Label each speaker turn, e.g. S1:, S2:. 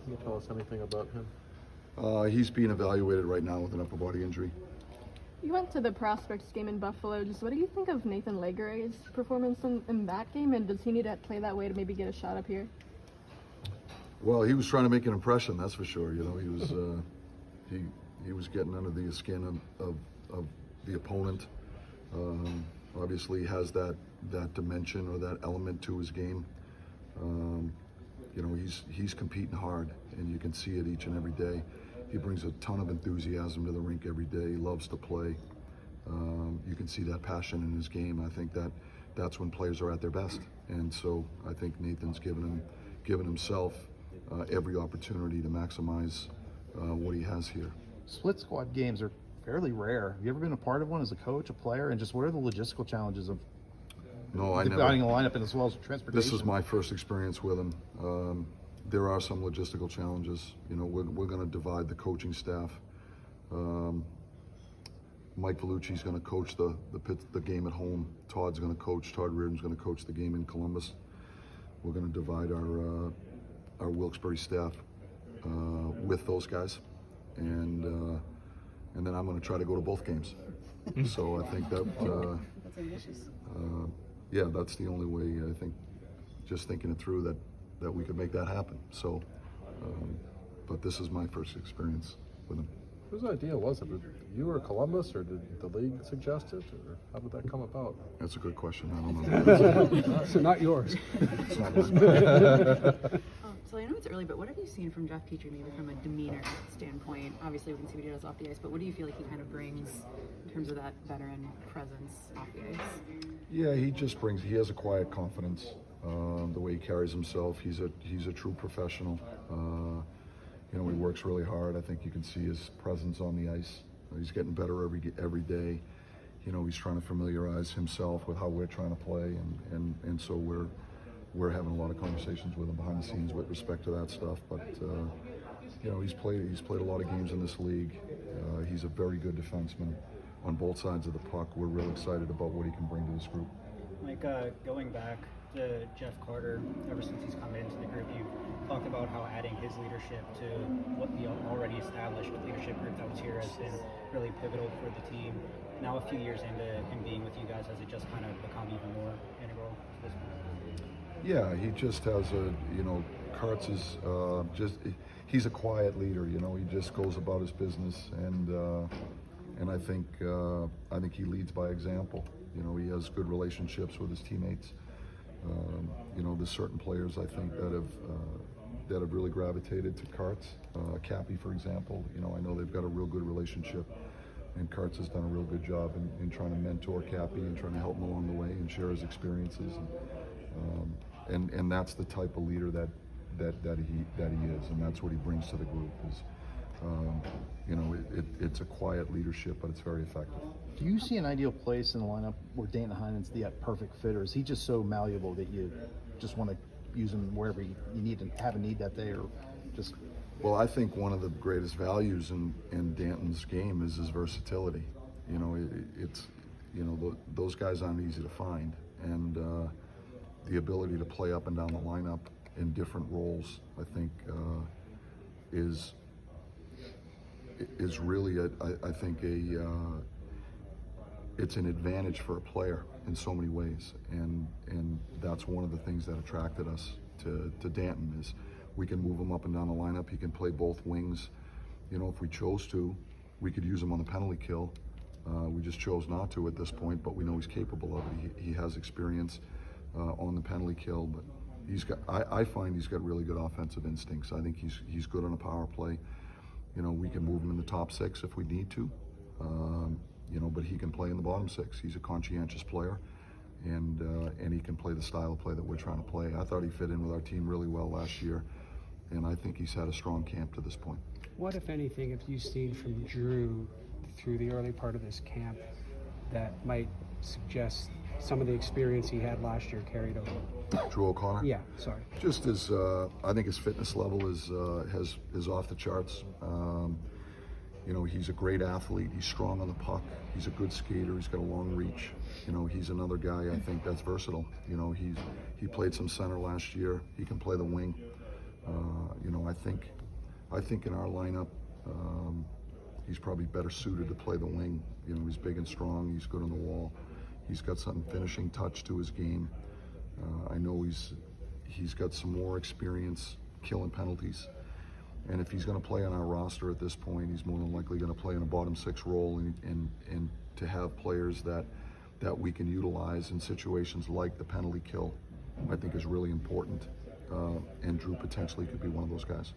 S1: Can you tell us anything about him?
S2: He's being evaluated right now with an upper body injury.
S3: You went to the prospects game in Buffalo. Just what do you think of Nathan Legare's performance in that game, and does he need to play that way to maybe get a shot up here?
S2: Well, he was trying to make an impression, that's for sure. You know, he was he was getting under the skin of the opponent. Obviously, has that dimension or that element to his game. You know, he's competing hard, and you can see it each and every day. He brings a ton of enthusiasm to the rink every day. He loves to play. You can see that passion in his game. I think that's when players are at their best. And so I think Nathan's given himself every opportunity to maximize what he has here.
S4: Split squad games are fairly rare. Have you ever been a part of one as a coach, a player, and just what are the logistical challenges of dividing a lineup and as well as transportation?
S2: This is my first experience with him. There are some logistical challenges. You know, we're going to divide the coaching staff. Mike Vellucci's going to coach the game at home. Todd Reardon's going to coach the game in Columbus. We're going to divide our Wilkes-Barre staff with those guys, and then I'm going to try to go to both games. So I think that
S5: that's ambitious.
S2: Yeah, that's the only way. I think just thinking it through that we could make that happen. So, but this is my first experience with him.
S1: Whose idea was it? Did you or Columbus, or did the league suggest it, or how did that come about?
S2: That's a good question. I don't know.
S6: So not yours.
S2: It's not mine.
S5: So I know it's early, but what have you seen from Jeff Petry, maybe from a demeanor standpoint? Obviously, we can see what he does off the ice, but what do you feel like he kind of brings in terms of that veteran presence off the ice?
S2: Yeah, he has a quiet confidence. The way he carries himself, he's a true professional. You know, he works really hard. I think you can see his presence on the ice. He's getting better every day. You know, he's trying to familiarize himself with how we're trying to play, and so we're having a lot of conversations with him behind the scenes with respect to that stuff. But you know, he's played a lot of games in this league. He's a very good defenseman on both sides of the puck. We're real excited about what he can bring to this group.
S7: Mike, going back to Jeff Carter, ever since he's come into the group, you've talked about how adding his leadership to what the already established leadership group that was here has been really pivotal for the team. Now, a few years into him being with you guys, has it just kind of become even more integral to this point?
S2: Yeah, he just has you know, Karts is he's a quiet leader. You know, he just goes about his business, and I think he leads by example. You know, he has good relationships with his teammates. You know, there's certain players I think that have really gravitated to Karts. Cappy, for example. You know, I know they've got a real good relationship, and Karts has done a real good job in trying to mentor Cappy and trying to help him along the way and share his experiences. And that's the type of leader that he is, and that's what he brings to the group. You know, it's a quiet leadership, but it's very effective.
S4: Do you see an ideal place in the lineup where Danton Heinen's the perfect fit, or is he just so malleable that you just want to use him wherever you need to have a need that day, or just?
S2: Well, I think one of the greatest values in Danton's game is his versatility. You know, it's you know, those guys aren't easy to find, and the ability to play up and down the lineup in different roles, I think, is really I think it's an advantage for a player in so many ways, and that's one of the things that attracted us to Danton is we can move him up and down the lineup. He can play both wings. You know, if we chose to, we could use him on the penalty kill. We just chose not to at this point, but we know he's capable of it. He has experience on the penalty kill, but I find he's got really good offensive instincts. I think he's good on a power play. You know, we can move him in the top six if we need to. You know, but he can play in the bottom six. He's a conscientious player, and he can play the style of play that we're trying to play. I thought he fit in with our team really well last year, and I think he's had a strong camp to this point.
S6: What, if anything, have you seen from Drew through the early part of this camp that might suggest some of the experience he had last year carried over?
S2: Drew O'Connor?
S6: Yeah, sorry.
S2: Just as I think his fitness level is off the charts. You know, he's a great athlete. He's strong on the puck. He's a good skater. He's got a long reach. You know, he's another guy I think that's versatile. You know, he played some center last year. He can play the wing. You know, I think in our lineup, he's probably better suited to play the wing. You know, he's big and strong. He's good on the wall. He's got some finishing touch to his game. I know he's got some more experience killing penalties. And if he's going to play on our roster at this point, he's more than likely going to play in a bottom six role, and to have players that we can utilize in situations like the penalty kill, I think is really important. And Drew potentially could be one of those guys.